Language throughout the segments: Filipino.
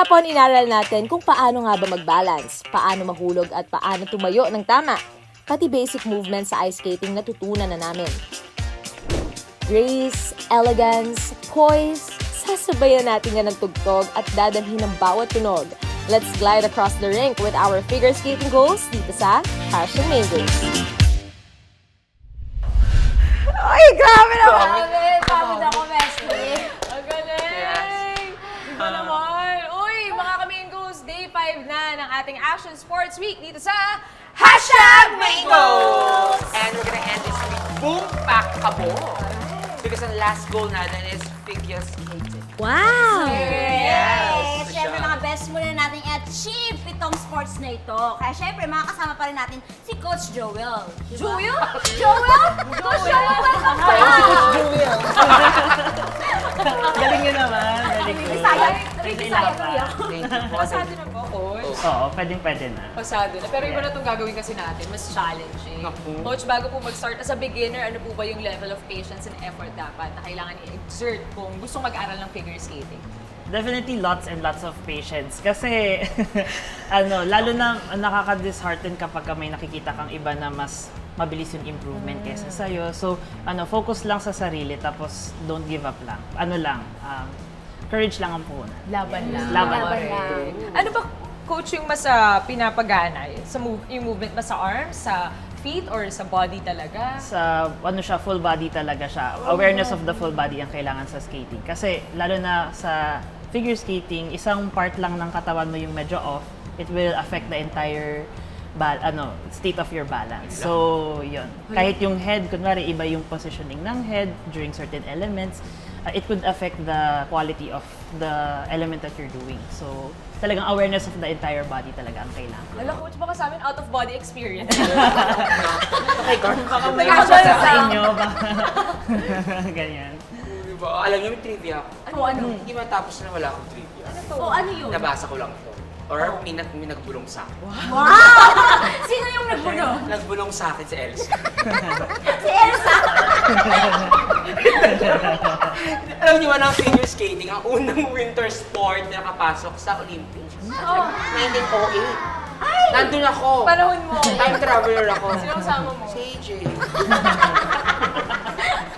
Kahapon, inaral natin kung paano nga ba mag-balance, paano mahulog at paano tumayo ng tama. Pati basic movements sa ice skating natutunan na namin. Grace, elegance, poise, sasabayan natin yan ng tugtog at dadalhin ng bawat tunog. Let's glide across the rink with our figure skating goals dito sa Passion Makers. Ay, grabe naman! Pagod ako, Wesley. Ang galing! Ito naman. Uy, mga Kamingos, day 5 na ng ating Action Sports Week dito sa Mangoes! And we're gonna end this week boom pak kabong. Because ang last goal natin is figure skating. Wow! Yes! Siyempre, mga best muna natin i-achieve itong sports na ito. Kaya siyempre, makakasama pa rin natin si Coach Joel. Diba? Joel? Joel? Coach Joel, welcome back! Galing yun naman. Very good. Bisaya. Bisaya Bisaya tuloy ako. Thank you po. Pasado na po, Coach. Oo, pwedeng-pwede na. Pasado na. Pero iba na itong gagawin kasi natin. Mas challenging. Naku. Coach, bago po mag-start, as a beginner, ano po ba yung level of patience and effort dapat na kailangan i-exert kung gustong mag-aral ng figure skating? Definitely lots and lots of patience. Kasi, lalo na nakaka-dishearten kapag may nakikita kang iba na mas mabilis yung improvement kaysa sa'yo. So, focus lang sa sarili, tapos don't give up lang. Courage lang ang puhunan. Laban lang. Laban Correct. Ano ba, Coach, yung mas pinapagana? Yung movement ba sa arms, sa feet, or sa body talaga? Sa full body talaga siya. Awareness of the full body ang kailangan sa skating. Kasi lalo na sa figure skating, isang part lang ng katawan mo yung medyo off, it will affect the entire state of your balance. So, yun. Kahit yung head, kunwari iba yung positioning ng head during certain elements, it could affect the quality of the element that you're doing. So, talagang awareness of the entire body talaga ang kailangan. Wala, Coach, baka sa amin out-of-body experience. Okay, God. Baka may isa sa inyo. Ganyan. Diba? Alam niyo, may trivia ako. Ano? Hindi matapos na wala akong trivia. O ano yun? Nabasa ko lang ito. Or may nagbulong sa akin. Wow! Sino yung nagbuno? Nagbulong sa akin si Elsa. Si Elsa! Alam niyo ba ng figure skating, ang unang winter sport na nakapasok sa Olympics? 1908. Ay! Nandun ako. Panahon mo. Time traveler ako. Sino kasama mo? Si AJ.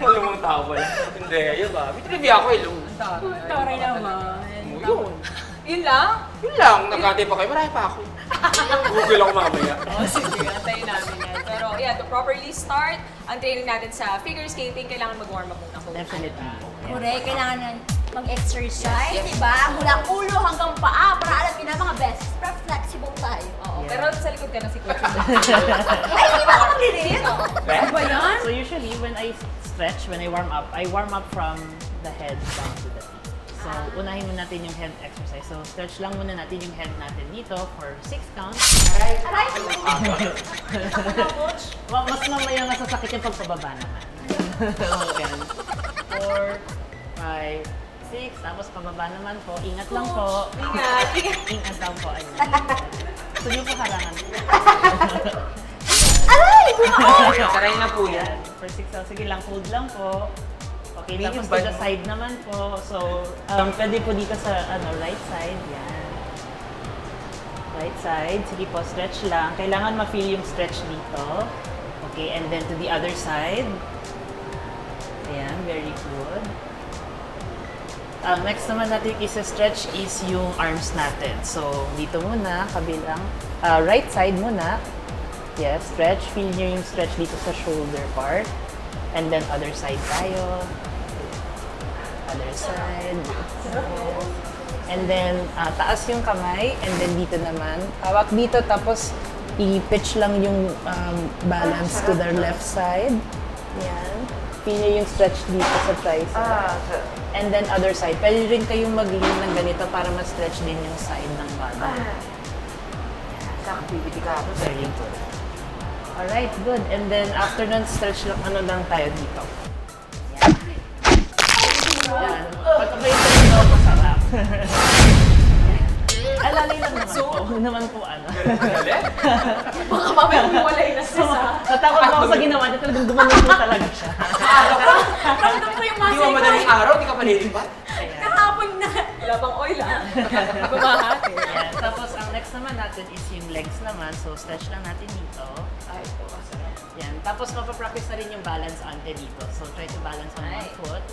Alam mong tao pala. Hindi, yun ba? May trivia ako, hello. Taray naman. Yun. Yun lang? Yun lang, nagkatay pa kayo. Marami pa ako. Google ako mamaya. Oh, sige, antayin namin yan. Pero yeah, to properly start ang training natin sa figure skating, kailangan mag-warm up muna, Coach. Definitely. Correct, kailangan na mag-exercise, diba? Mula ulo hanggang paa para alam niyo na mga best. Para flexible tayo. Oo, pero sa likod ka na si Coach. Ay, hindi ba ako maglilit? Ano ba yan? So usually when I stretch, when I warm up from the head down to the feet. So unahin muna natin yung head exercise. So stretch lang muna natin yung head natin dito for 6 counts. Aray! Mas mamaya nga sasakit yung pagpababa naman. Okay. 4, 5, 6, tapos pababa naman po. Ingat lang po. Ingat. Ingat lang po. Ayun. So yung po harangan. Aray! Bumaon! Saray na po yan. For 6 hours. Sige lang, hold lang po. Okay, May tapos iba to the no? side naman po. So, pwede po dito sa right side. Yan. Right side. Sige po, stretch lang. Kailangan ma-feel yung stretch dito. Okay, and then to the other side. Ayan, very good. Next naman natin isa-stretch is yung arms natin. So, dito muna, kabilang. Right side muna. Yes, stretch. Feel nyo yung stretch dito sa shoulder part. And then other side tayo. Other side. And then, taas yung kamay. And then dito naman. Hawak dito, tapos i-pitch lang yung balance to the left side. Yan. Feel nyo yung stretch dito sa tricep. And then other side. Pwede rin kayong mag-lean ng ganito para ma-stretch din yung side ng body. Sa activity ka ako. Very good. Alright, good. And then after nun, stretch lang, lang tayo dito. Yan. Pagkabay ito yung daw masarap. Alalay lang naman po. Huwag naman po ano. Baka mamaya umiwalay na siya sa... Natakot ako sa ginawa niya, talagang gumanon po talaga siya. Ramdam ko yung Di ba muscle ko. madaling araw, di ka palilipat? Kahapon na. Wala pang oil ah. Bumahati. Yan. Tapos ang next naman natin is yung legs naman. So stretch lang natin dito. Ay, ito masarap. Yan. Tapos mapapractice na rin yung balance ante dito. So try to balance on one foot.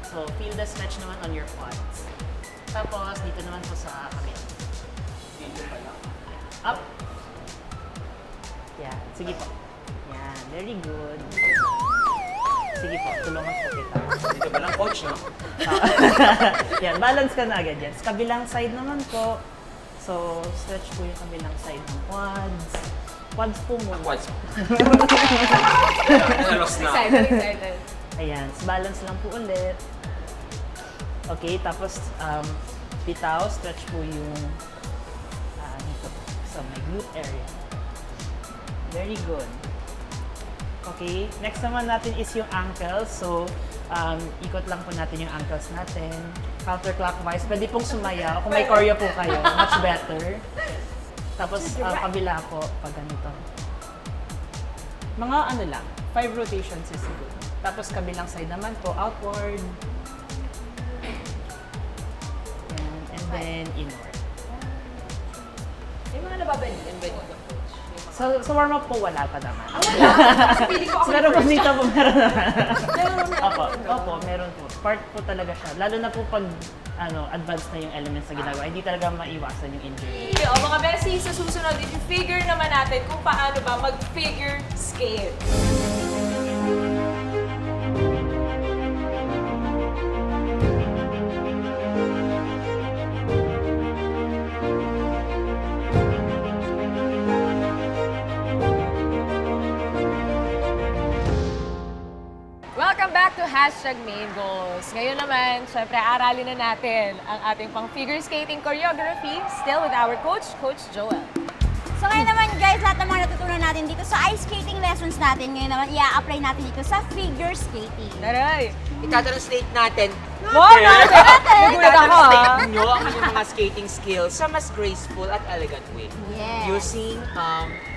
So feel the stretch naman on your quads. Tapos dito naman po sa kabila. Dito pa lang. Up. Yan. Sige po. Yan. Very good. Sige po. Tulungan po kita. Dito pa lang, coach, no? Yan. Balance ka na agad yan. Sa kabilang side naman po. So, stretch po yung kabilang side ng quads. Quads po muna. Quads. Nalos na. Excited. Ayan. Balance lang po ulit. Okay. Tapos, bitaw. Stretch po yung dito sa my glute area. Very good. Okay, next naman natin is yung ankles. So, ikot lang po natin yung ankles natin. Counterclockwise. Pwede pong sumaya. Kung may choreo po kayo, much better. Tapos, kabila po, pag ganito. Mga ano lang, 5 rotations is good. Tapos, kabilang side naman po, outward. And then, inward. May mga nababalikan ba dito, coach? So, sa warm-up po, wala pa naman. Pili ko ako Pero first. kung dito po, meron naman. Meron. Opo, meron po. Part po talaga siya. Lalo na po pag advanced na yung elements na ginagawa, hindi talaga maiwasan yung injury. Okay, o mga Bessie, sa susunod, i-figure naman natin kung paano ba mag-figure skate. Welcome back to #Main Goals. Ngayon naman, syempre, aralin na natin ang ating pang figure skating choreography still with our coach, Coach Joel. So ngayon naman guys, lahat ng mga natutunan natin dito sa ice skating lessons natin, ngayon naman i-apply natin dito sa figure skating. Taray! Itatranslate natin. Wow, nagulat ako ha. Translate nyo ang inyong mga skating skills sa mas graceful at elegant way. Yes. Using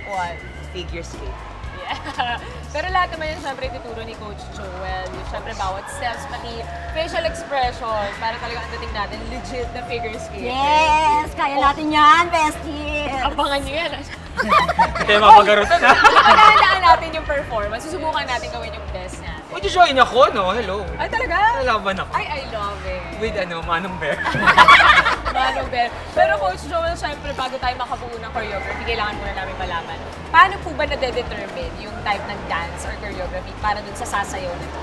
What? figure skate. Yeah. Pero lahat naman yun, syempre, ituturo ni Coach Joel. Yung syempre, bawat steps, pati facial expression, para talaga ang dating natin, legit na figure skate. Yes! Kaya natin yan, bestie! Abangan nyo yan. Ito yung mapagarutan na. Pagkakandaan natin yung performance, susubukan natin gawin yung best natin. Uy, join ako, no? Hello. Ay, talaga? Lalaban ako. Ay, I love it. With Manong Bear. Manong Bell. Pero Coach Joel, syempre, bago tayo makabuo ng choreography, kailangan muna namin malaman, paano po ba nade-determine yung type ng dance or choreography para dun sa sasayaw na ito?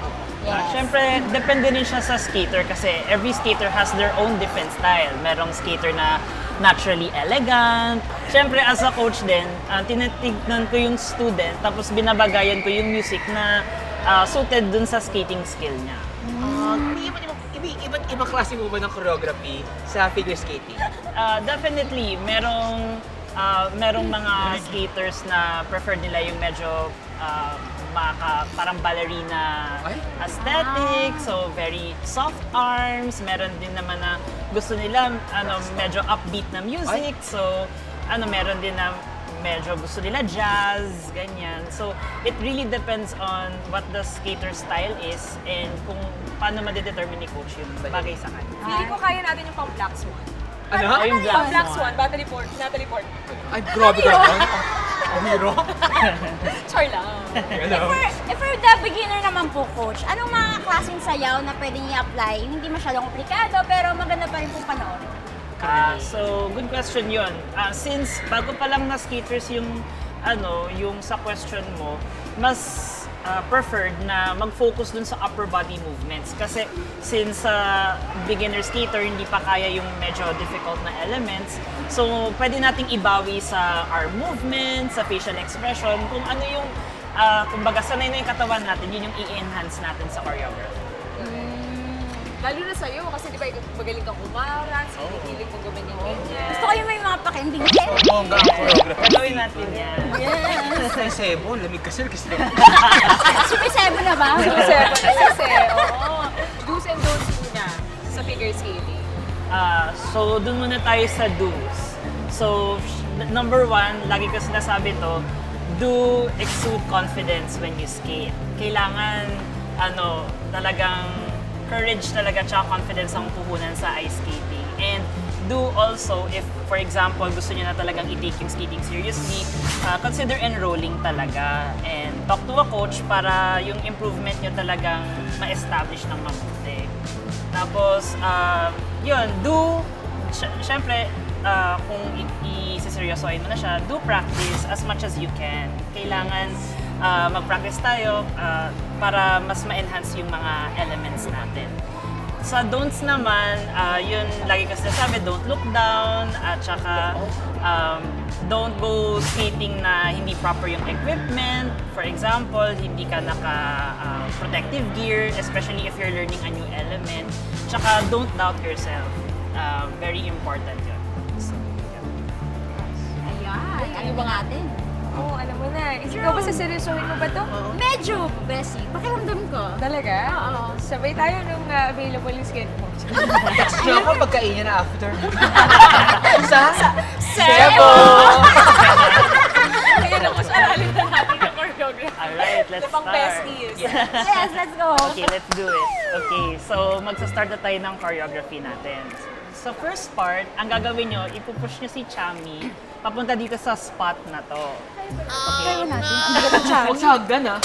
Siyempre, depende rin siya sa skater kasi every skater has their own different style. Merong skater na naturally elegant. Siyempre, as a coach din, tinitignan ko yung student tapos binabagayan ko yung music na suited dun sa skating skill niya. Iba't ibang klase mo ba ng choreography sa figure skating? Definitely, merong mga skaters na prefer nila yung medyo parang ballerina aesthetic, so very soft arms. Meron din naman na gusto nila medyo upbeat na music, so meron din na medyo gusto nila jazz, ganyan. So, it really depends on what the skater style is and kung paano ma-determine ni coach yung bagay sa kanya. Feeling ko kaya natin yung pang Black Swan. Ano? Ay, yung Pang Black Black Swan. Swan, Natalie Portman. Ay, grabe ka naman. Ang hero. Char lang. Hello. If for the beginner naman po, coach, anong mga klaseng sayaw na pwede niya apply? Hindi masyadong komplikado, pero maganda pa rin po panoorin. So, good question yun. Since bago pa lang na skaters yung sa question mo, mas preferred na mag-focus dun sa upper body movements. Kasi since beginner skater, hindi pa kaya yung medyo difficult na elements, so pwede nating ibawi sa arm movements, sa facial expression, kung ano yung, kumbaga sanay na yung katawan natin, yun yung i-enhance natin sa choreography. Lalo na sa'yo, kasi di ba magaling kang umarang, sinikilig mo gumanyan ganyan. Gusto ko yung may mga pakending step. Bongga ang choreography. Gawin natin yan. Yes! Ay, Sebo, lamig kasi kasi. Super 7 na ba? Kasi, oo. Do's and don'ts muna sa figure skating. So, dun muna tayo sa do's. So, number 1, lagi ko sinasabi to, do exude confidence when you skate. Kailangan, talagang courage talaga tsaka confidence ang puhunan sa ice skating. And do also, if for example, gusto niyo na talagang i-take yung skating seriously, consider enrolling talaga and talk to a coach para yung improvement niyo talagang ma-establish ng mabuti. Tapos, yun, syempre, kung i-seryosohin mo na siya, do practice as much as you can. Kailangan mag-practice tayo para mas ma-enhance yung mga elements natin. Sa don'ts naman, yun, lagi kasi sabi, don't look down, at saka don't go skating na hindi proper yung equipment. For example, hindi ka naka-protective gear, especially if you're learning a new element. Tsaka don't doubt yourself. Very important yun. So, yeah. Ayan, ano ba natin? Oo, alam mo na. Ikaw ba saseryosohin mo ba to? Medyo, Bessie. Pakiramdam ko. Talaga? Oo. Sabay tayo nung available yung skate mo. Gusto ko pagkain na after. Sa? Sebo! Kaya na mas aralin na natin yung choreography. Alright, let's Pang start. besties. Yes, let's go. Okay, let's do it. Okay, so magsa-start na tayo ng choreography natin. Sa first part, ang gagawin nyo, ipupush nyo si Chami papunta dito sa spot na to. Tayo natin. Ang bigat ng chari. Huwag sa hagdan ah.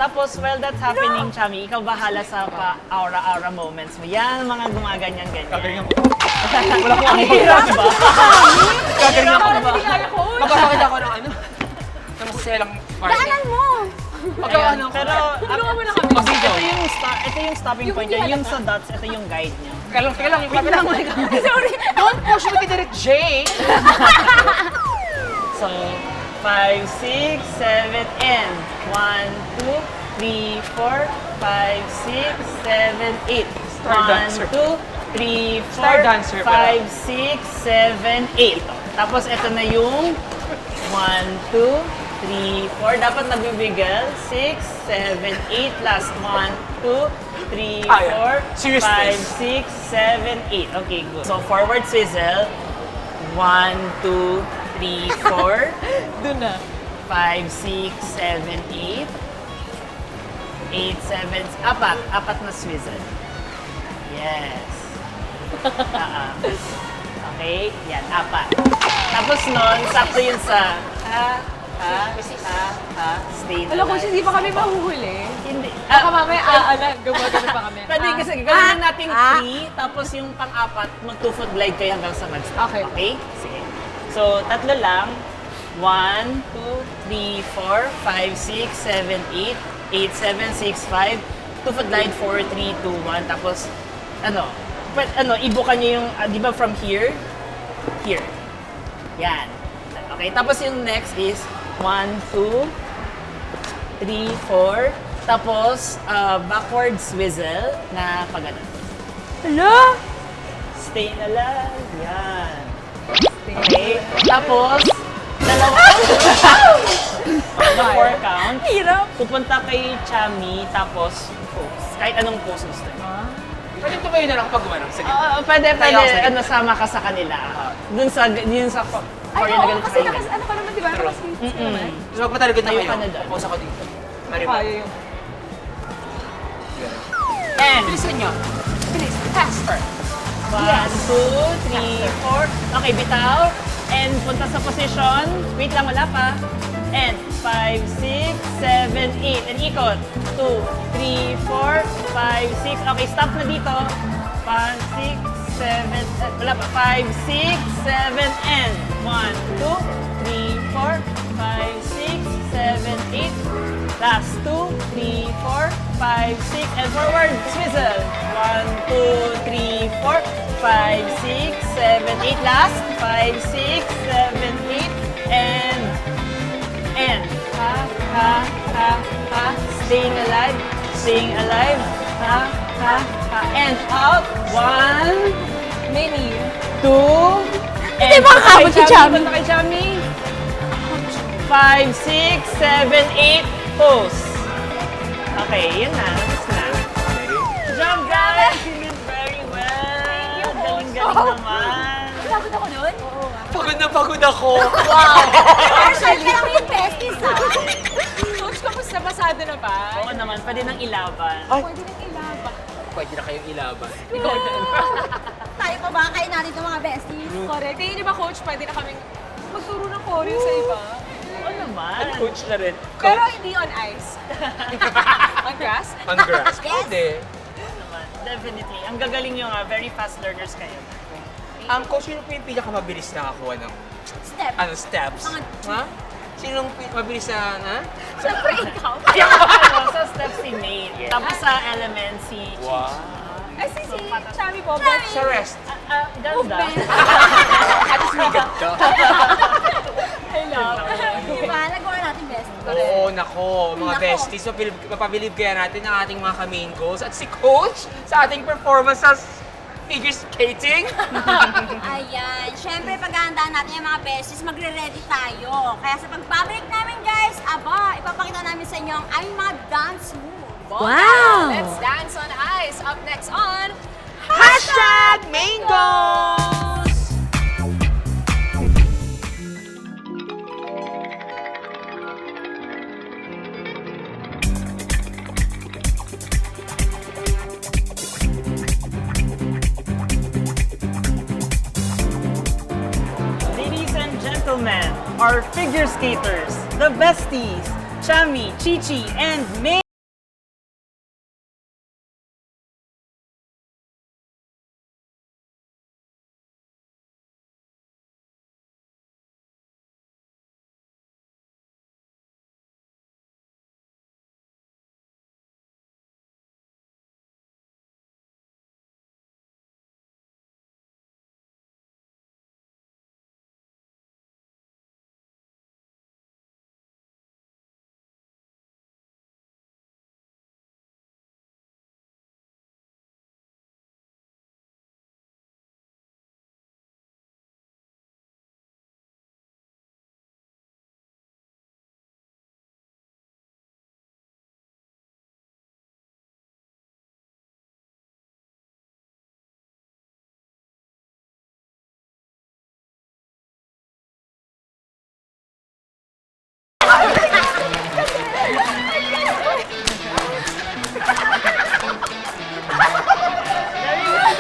Tapos, while that's happening, Chami, ikaw bahala sa pa-aura-aura moments mo. Yan, mga gumaganyan-ganyan. Gagalingan ko. Wala ko ang hirap ba? Gagalingan ko ba? Magkakakita ko ng ano? Sa masaselang party. Daanan mo! Magkakano ko. Pero, Tulungan mo na kami. ito yung stopping point nyo. Yung sa dots, ito yung guide nyo. Kailang yung kapila mo. Sorry. Don't push me to Direct J. So, 5, 6, 7, and 1, 2, 3, 4, 5, 6, 7, 8. Star dancer. 1, 2, 3, 4, Star dancer 5, 6, 7, 8. Tapos, ito na yung 1, 2, 3, 4. Dapat nabibigel. 6, 7, 8. Last 1, 2, 3, 4, 5, 6, 7, 8. Okay, good. So, forward swizzle. 1, 2, 3, 4. Doon na. 5, 6, 7, 8. 8, 7, apat na swizzle. Yes. Okay, yan, apat. Tapos nun, sakto yun sa stay na Alam ko, lang. hindi pa kami mahuhuli. Hindi. Baka mamaya, gumagano pa kami. Pwede kasi gawin natin 3, tapos yung pang-apat, mag-two-foot glide kayo hanggang sa mag-stop. Okay. Okay? Sige. So, tatlo lang. 1, 2, 3, 4, 5, 6, 7, 8, 8, 7, 6, 5. Two-foot glide, 4, 3, 2, 1. Tapos, ibukan nyo yung, di ba from here? Here. Yan. Okay, tapos yung next is 1, 2, 3, 4. Tapos, backward swizzle na pagano. Hala? Stay alive. Yan. Okay. Tapos, dalawa. The 4 count. Hirap. Pupunta kay Chami, tapos pose. Kahit anong pose gusto niyo. Pwede tumayo na lang pag gumanong. Sige. Pwede, Tayo ako sa sama ka sa kanila. Dun sa Ay, Korean oo, na ganun kasi kayo. ano ka naman, di ba? Nakaskate ka naman. So, magpataligod na Tayo kayo. ka na dyan. Pause ako dito. Mari Kaya yung... And Bilisan nyo. Bilis. Faster. 1, 2, 3, 4. Okay, bitaw. And punta sa position. Wait lang, wala pa. And 5, 6, 7, 8. And ikot. 2, 3, 4, 5, 6. Okay, stop na dito. 5, 6, 7, wala pa. 5, 6, 7, and 1, 2, 3, 4, 5, 6, 7, 8. Last 2, 3, 4, 5, 6, and forward, swizzle. 1, 2, 3, 4, 5, 6, 7, 8. Last, 5, 6, 7, 8, and staying alive, and out. 1, Mini. 2, Hindi makakabot si Chami. Punta kay Chami. 5, 6, 7, 8, pose. Okay, yun na. Tapos na. Job, guys! You did very well. Galing-galing naman. Pagod ako nun? Pagod na pagod ako. Marshall ka lang yung besties, ha? Coach, kamusta? Pasado na ba? Oo naman, pwede nang ilaban. Pwede nang ilaban. Pwede na kayong ilaban. Ikaw na. Tayo pa sabakay natin itong mga besties. Correct. Tingin niyo ba, Coach, pwede na kaming magturo ng choreo sa iba? Oo naman. Coach na rin. Pero hindi on ice. On grass? On grass. Pwede. Oo naman. Definitely. Ang gagaling nyo nga, very fast learners kayo. Coach, sino po yung pinakamabilis nakakuha ng Step. steps? Ha? Sinong mabilis na? Siyempre, ikaw. Sa steps si Nate. Tapos sa element si Wow. Ay, si Chami po. But Sa rest. Ganda. I love. Diba? Nagawa natin best. Oo, nako, mga Nako. besties. So, mapabilib kaya natin ang ating mga ka-main goals. At si Coach sa ating performance sa figure skating. Ayan. Siyempre, paghahandaan natin yung mga besties, magre-ready tayo. Kaya sa pagbabalik namin, guys, ipapakita namin sa inyo ang aming mga dance moves. Wow! Let's dance on ice. Up next on #Mangoes! Ladies and gentlemen, our figure skaters, the besties, Chami, Chichi, and May. Very good.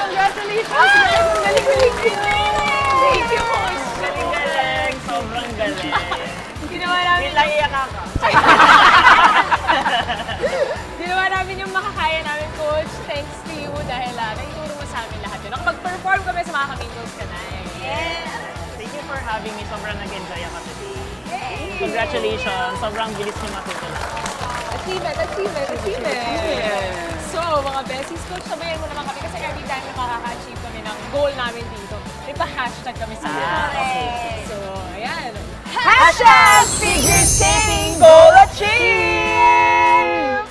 Congratulations, guys. Ang galing-galing din. Thank you, Coach. Galing-galing, sobrang galing. Ginawa namin, Bilang iyak ako. ginawa namin yung makakaya namin, Coach. Thanks to you dahil naituro mo sa amin lahat yun. Nakapag-perform kami sa mga kamingos ka na eh. Thank you for having me. Sobrang nag-enjoy ako today. Congratulations. Sobrang bilis niyo matuto lang. Achievement, achievement, achievement. So, mga besties, Coach, sabayan mo naman kami kasi every time na makaka-achieve kami ng goal namin dito, may pa-hashtag kami sa Okay. So, ayan. Figure skating goal achieved!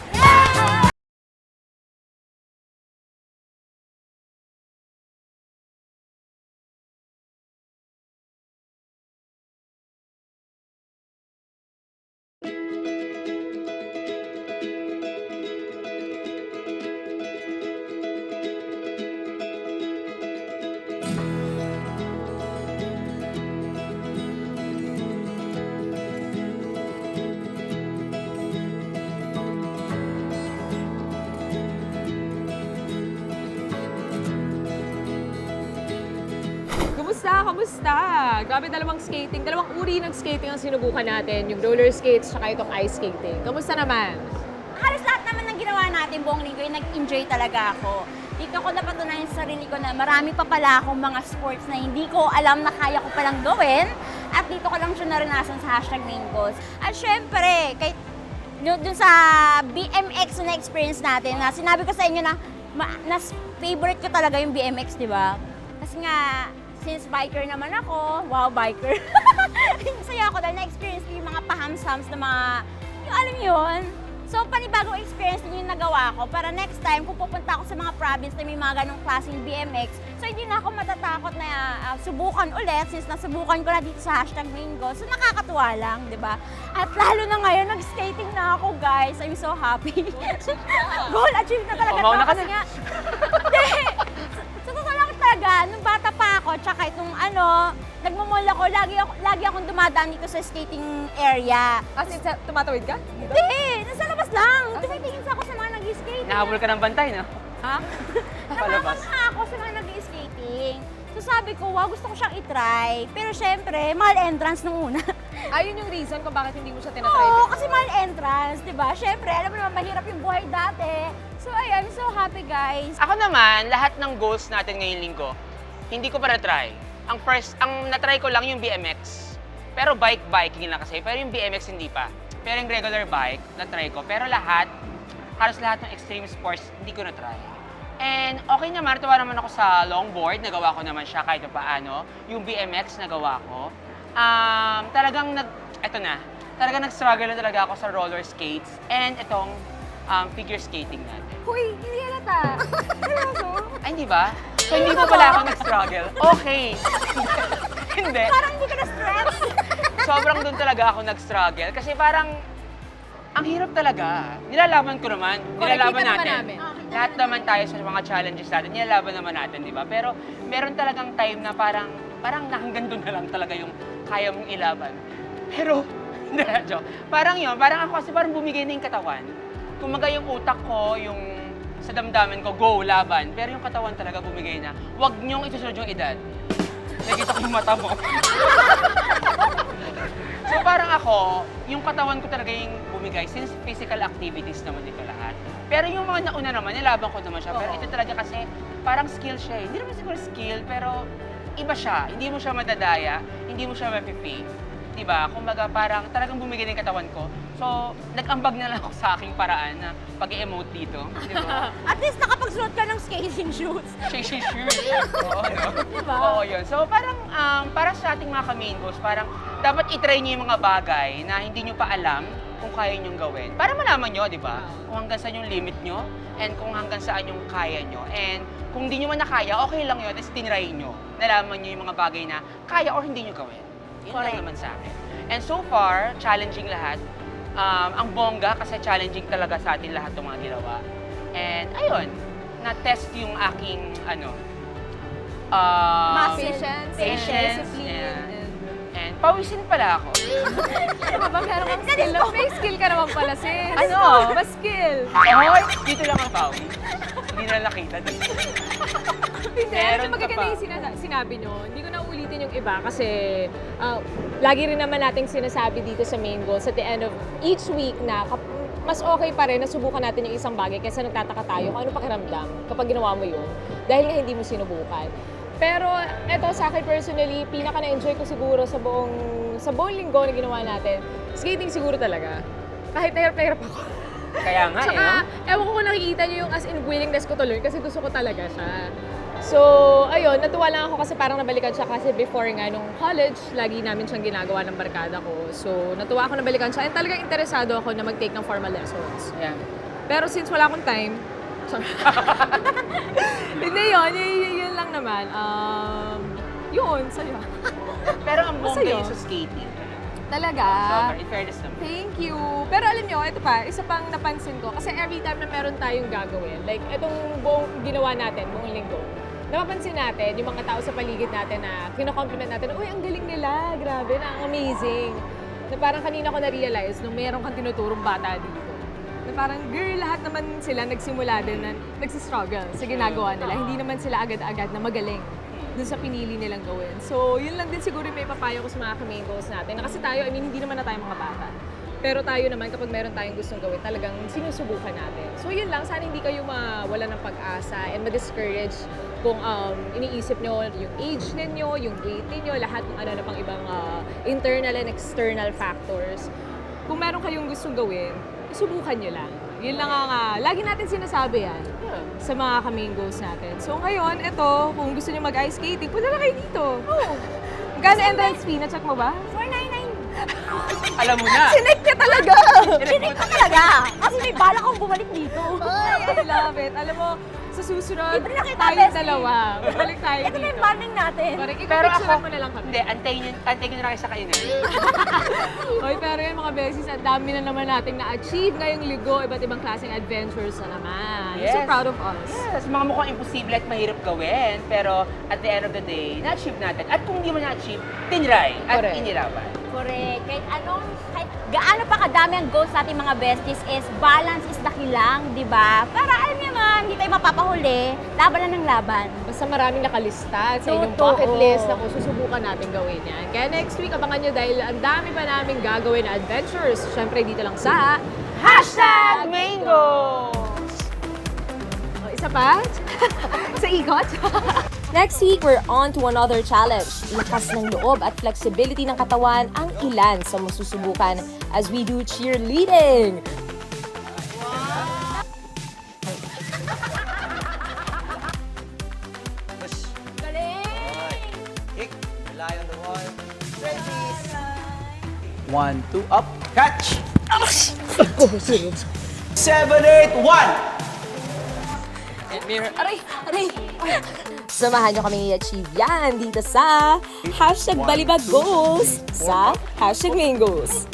Kamusta? Kamusta? Grabe, dalawang skating. Dalawang uri ng skating ang sinubukan natin. Yung roller skates at itong ice skating. Kamusta naman? Halos lahat naman ng ginawa natin buong linggo, nag-enjoy talaga ako. Dito ko napatunayan sa sarili ko na marami pa pala akong mga sports na hindi ko alam na kaya ko palang gawin. At dito ko lang siya naranasan sa #Mangoes. At syempre, kahit dun sa BMX na experience natin, na sinabi ko sa inyo na, favorite ko talaga yung BMX, di ba? Kasi nga, since biker naman ako, wow, biker. Saya ako dahil na-experience ko yung mga pahams-hams na mga, yung alam yun. So, panibagong experience din yung nagawa ko para next time, kung pupunta ako sa mga province na may mga ganong klaseng BMX, so hindi na ako matatakot na subukan ulit since nasubukan ko na dito sa #Mangoes. So, nakakatuwa lang, di ba? At lalo na ngayon, nag-skating na ako, guys. I'm so happy. Goal achieved na talaga Umaw na to. ka Kasi nga, hindi. Sa totoo lang talaga, nung bata pa ako, tsaka itong nagmamall ako, lagi akong dumadaan dito sa skating area. Kasi tumatawid ka? Hindi! Nasa labas lang! Tumitingin ako sa mga nag-skating. Nahabol ka ng bantay, no? Ha? Nakakapanga ako sa mga nag-skating. So sabi ko, wow, gusto ko siyang itry. Pero syempre, mahal entrance nung una. Ayun yung reason kung bakit hindi mo siya tinatry. Oo, kasi mahal entrance, di ba? Syempre, alam mo naman, mahirap yung buhay dati. So ayun, I'm so happy guys. Ako naman, lahat ng goals natin ngayong linggo, hindi ko pa na-try. Ang na-try ko lang yung BMX. Pero biking lang kasi. Pero yung BMX hindi pa. Pero yung regular bike, na-try ko. Pero halos lahat ng extreme sports, hindi ko na-try. And okay naman, tuwa naman ako sa longboard, nagawa ko naman siya kahit paano. Yung BMX, nagawa ko. Talagang nag-struggle na talaga ako sa roller skates and itong figure skating natin. Huy, hindi halata. Seryoso? Ay, hindi ba? So, hindi po pala ako nag-struggle. Okay. Hindi. Parang hindi ka na-stress. Sobrang doon talaga ako nag-struggle kasi parang ang hirap talaga. Nilalaban ko naman. Nilalaban Correct, kita natin. naman Lahat naman tayo sa mga challenges natin, nilalaban naman natin, di ba? Pero meron talagang time na parang hanggang doon na lang talaga yung kaya mong ilaban. Pero, hindi, joke. Parang ako kasi parang bumigay na yung katawan. Kumaga yung utak ko, yung sa damdamin ko, go, laban. Pero yung katawan talaga bumigay na, huwag niyong isusunod yung edad. Nakikita ko yung mata mo. So parang ako, yung katawan ko talaga yung bumigay since physical activities naman dito lahat. Pero yung mga nauna naman, nilaban ko naman siya. Pero ito talaga kasi parang skill siya eh. Hindi naman siguro skill, pero iba siya. Hindi mo siya madadaya, hindi mo siya mapipake. Diba? Kumbaga parang talagang bumigay na yung katawan ko. So, nag-ambag na lang ako sa aking paraan na pag-emote dito. Diba? At least nakapagsuot ka ng skating shoes. Shake shoes. Oo, no? Diba? Oo, yun. So, parang para sa ating mga ka-main goals, parang dapat itry niyo yung mga bagay na hindi niyo pa alam kung kaya niyong gawin. Para malaman niyo, di ba? Kung hanggang saan yung limit niyo and kung hanggang saan yung kaya niyo. And kung hindi niyo man nakaya, okay lang yun. Tapos tinry niyo. Nalaman niyo yung mga bagay na kaya or hindi niyo gawin. Yun lang naman sa akin. And so far, challenging lahat. Ang bongga kasi challenging talaga sa atin lahat ng mga ginawa. And ayun, na-test yung aking Patience, patience, discipline, and pawisin pala ako. Habang meron kang skill, may skill ka naman pala, sis. Ano? Mas skill. Hoy, dito lang ang pawis. Hindi na nakita dito. Hindi, Meron kasi magaganda ka pa. yung sinabi nyo. Hindi ko na ulitin yung iba kasi lagi rin naman nating sinasabi dito sa main goals at the end of each week na mas okay pa rin na subukan natin yung isang bagay kaysa nagtataka tayo kung ano pakiramdam kapag ginawa mo yun dahil nga hindi mo sinubukan. Pero eto sa akin personally, pinaka na-enjoy ko siguro sa buong linggo na ginawa natin, skating siguro talaga. Kahit nahirap ako. Kaya nga Tsaka, ewan ko kung nakikita niyo yung as in willingness ko to learn kasi gusto ko talaga siya. So, ayun, natuwa lang ako kasi parang nabalikan siya kasi before nga nung college, lagi namin siyang ginagawa ng barkada ko. So, natuwa ako nabalikan siya and talagang interesado ako na mag-take ng formal lessons. Yeah. Pero since wala akong time, hindi yun lang naman. Yun, saya. Pero ang bongga Masaya. yung sa skating. Talaga. Sobrang, in fairness naman. Thank you. Pero alam nyo, ito pa, isa pang napansin ko. Kasi every time na meron tayong gagawin, like itong buong ginawa natin, buong linggo, napapansin natin yung mga tao sa paligid natin na kino-compliment natin, uy, ang galing nila, grabe na, ang amazing. Na parang kanina ko na-realize nung meron kang tinuturong bata dito. Na parang, girl, lahat naman sila nagsimula din na nagsistruggle sa ginagawa nila. Hindi naman sila agad-agad na magaling dun sa pinili nilang gawin. So, yun lang din siguro yung may papayo ko sa mga main goals natin. Na kasi tayo, I mean, hindi naman na tayo mga bata. Pero tayo naman, kapag meron tayong gustong gawin, talagang sinusubukan natin. So, yun lang. Sana hindi kayo mawala ng pag-asa and ma-discourage kung iniisip nyo yung age ninyo, yung grade ninyo, lahat ng ano na pang ibang internal and external factors. Kung meron kayong gustong gawin, subukan nyo lang. Yun lang ang lagi natin sinasabi yan sa mga ka-main goals natin. So ngayon, ito, kung gusto nyo mag-ice skating, punta na kayo dito. Oh. Magkano entrance fee? Na-check mo ba? $4.99. Alam mo na. Sinek ka talaga! Sinig ko talaga. Kasi may balak akong bumalik dito. Ay, I love it. Alam mo, sa susunod, Libre na kita, tayong bestie. dalawa. Balik tayo Ito na dito. yung bonding natin. Correct. Pero ako, Ipapicturean mo na lang kami. hindi, antayin nyo na kayo sa kainan. Oy, pero yun mga beses, ang dami na naman nating na-achieve ngayong ligo, iba't ibang klaseng adventures na naman. Yes. So proud of us. Yes, mga mukhang imposible at mahirap gawin, pero at the end of the day, na-achieve natin. At kung hindi mo na-achieve, tinry at Correct. inilaban. Correct. Kahit gaano pa kadami ang goals natin mga besties is balance is the key lang, di ba? Para alam niyo ma, hindi tayo mapapahuli, laban lang ng laban. Basta maraming nakalista sa inyong Totoo. bucket list na kung susubukan natin gawin yan. Kaya next week, abangan nyo dahil ang dami pa namin gagawin na adventures. Siyempre, dito lang sa Mango! Oh, isa pa? sa ikot? Next week, we're on to another challenge. Lakas ng loob at flexibility ng katawan ang ilan sa masusubukan as we do cheerleading. Rely on the wall. Ready. 1, 2, up, catch! 7, 8, 1! Samahan nyo kami i-achieve yan dito sa #BalibagGoals sa #Mangos.